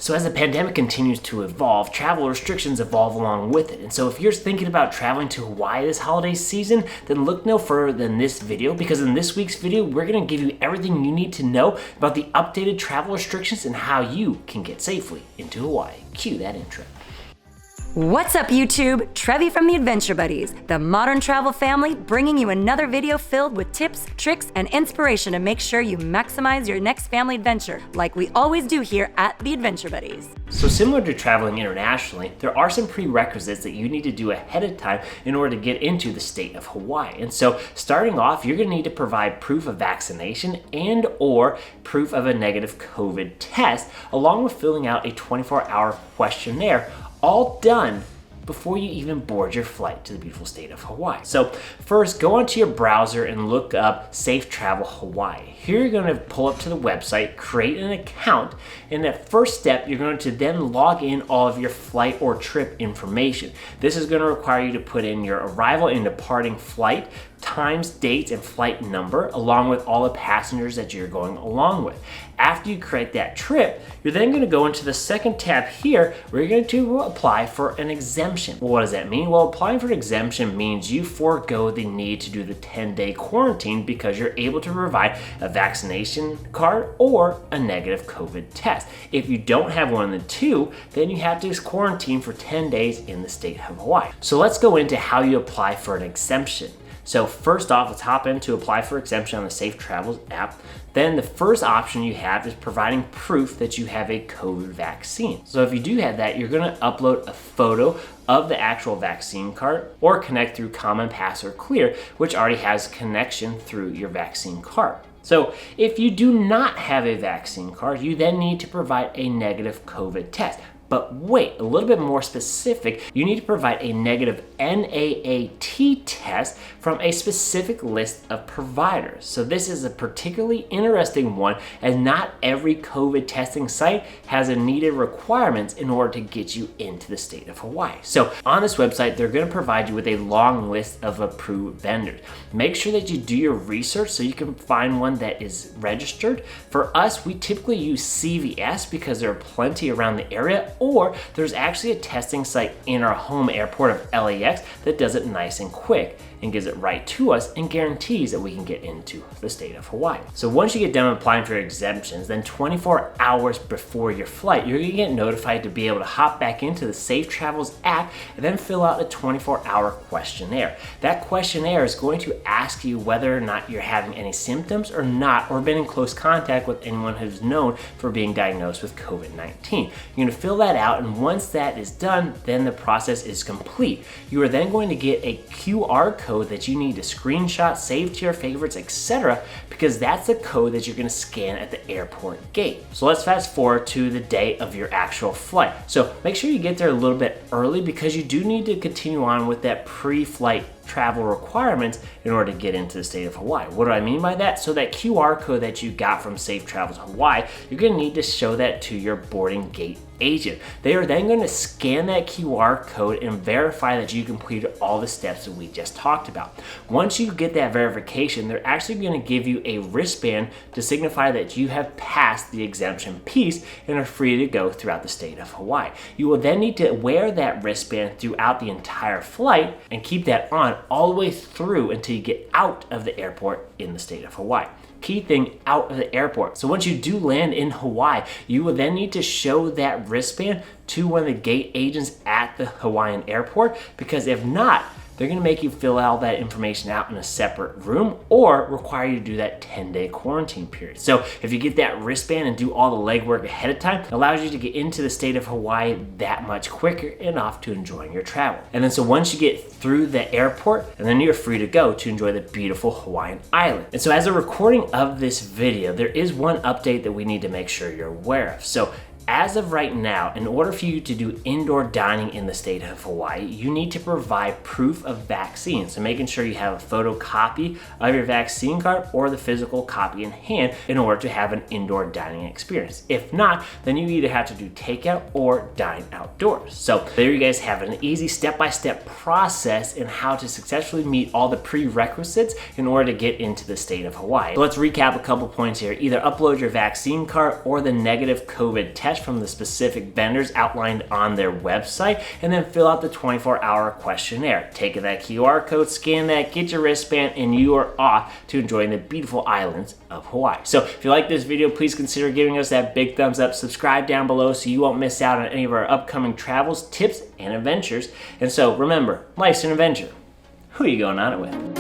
So as the pandemic continues to evolve, travel restrictions evolve along with it. And so if you're thinking about traveling to Hawaii this holiday season, then look no further than this video, because in this week's video, we're going to give you everything you need to know about the updated travel restrictions and how you can get safely into Hawaii. Cue that intro. What's up, YouTube? Trevi from the Adventure Buddies, the modern travel family, bringing you another video filled with tips, tricks, and inspiration to make sure you maximize your next family adventure, like we always do here at the Adventure Buddies. So similar to traveling internationally, there are some prerequisites that you need to do ahead of time in order to get into the state of Hawaii. And so starting off, you're going to need to provide proof of vaccination and or proof of a negative COVID test, along with filling out a 24-hour questionnaire, all done before you even board your flight to the beautiful state of Hawaii. So first, go onto your browser and look up Safe Travel Hawaii. Here you're going to pull up to the website, create an account, and that first step, you're going to then log in all of your flight or trip information. This is going to require you to put in your arrival and departing flight, times, dates, and flight number, along with all the passengers that you're going along with. After you create that trip, you're then going to go into the second tab here, where you're going to apply for an exemption. Well, what does that mean? Well, applying for an exemption means you forego the need to do the 10-day quarantine because you're able to provide a vaccination card or a negative COVID test. If you don't have one of the two, then you have to quarantine for 10 days in the state of Hawaii. So let's go into how you apply for an exemption. So first off, let's hop in to apply for exemption on the Safe Travels app. Then the first option you have is providing proof that you have a COVID vaccine. So if you do have that, you're going to upload a photo of the actual vaccine card or connect through Common Pass or Clear, which already has connection through your vaccine card. So if you do not have a vaccine card, you then need to provide a negative COVID test. But wait, a little bit more specific, you need to provide a negative NAAT test from a specific list of providers. So this is a particularly interesting one, as not every COVID testing site has a needed requirements in order to get you into the state of Hawaii. So on this website, they're going to provide you with a long list of approved vendors. Make sure that you do your research so you can find one that is registered. For us, we typically use CVS because there are plenty around the area, or there's actually a testing site in our home airport of LAX that does it nice and quick and gives it right to us and guarantees that we can get into the state of Hawaii. So once you get done applying for exemptions, then 24 hours before your flight, you're gonna get notified to be able to hop back into the Safe Travels app and then fill out a 24-hour questionnaire. That questionnaire is going to ask you whether or not you're having any symptoms or not, or been in close contact with anyone who's known for being diagnosed with COVID-19. You're gonna fill that out, and once that is done, then the process is complete. You are then going to get a QR code that you need to screenshot, save to your favorites, etc., because that's the code that you're going to scan at the airport gate. So let's fast forward to the day of your actual flight. So make sure you get there a little bit early, because you do need to continue on with that pre-flight travel requirements in order to get into the state of Hawaii. What do I mean by that? So that QR code that you got from Safe Travels Hawaii, you're going to need to show that to your boarding gate agent. They are then going to scan that QR code and verify that you completed all the steps that we just talked about. Once you get that verification, they're actually going to give you a wristband to signify that you have passed the exemption piece and are free to go throughout the state of Hawaii. You will then need to wear that wristband throughout the entire flight and keep that on all the way through until you get out of the airport in the state of Hawaii. Key thing, out of the airport. So once you do land in Hawaii, you will then need to show that wristband to one of the gate agents at the Hawaiian airport, because if not, they're going to make you fill all that information out in a separate room or require you to do that 10-day quarantine period. So if you get that wristband and do all the legwork ahead of time, it allows you to get into the state of Hawaii that much quicker and off to enjoying your travel. And then so once you get through the airport, and then you're free to go to enjoy the beautiful Hawaiian island. And so as a recording of this video, there is one update that we need to make sure you're aware of. So as of right now, in order for you to do indoor dining in the state of Hawaii, you need to provide proof of vaccine. So making sure you have a photocopy of your vaccine card or the physical copy in hand in order to have an indoor dining experience. If not, then you either have to do takeout or dine outdoors. So there you guys have an easy step-by-step process in how to successfully meet all the prerequisites in order to get into the state of Hawaii. So let's recap a couple points here. Either upload your vaccine card or the negative COVID test cash from the specific vendors outlined on their website, and then fill out the 24-hour questionnaire. Take that QR code, scan that, get your wristband, and you are off to enjoying the beautiful islands of Hawaii. So if you like this video, please consider giving us that big thumbs up. Subscribe down below so you won't miss out on any of our upcoming travels, tips, and adventures. And so remember, life's an adventure. Who are you going on it with?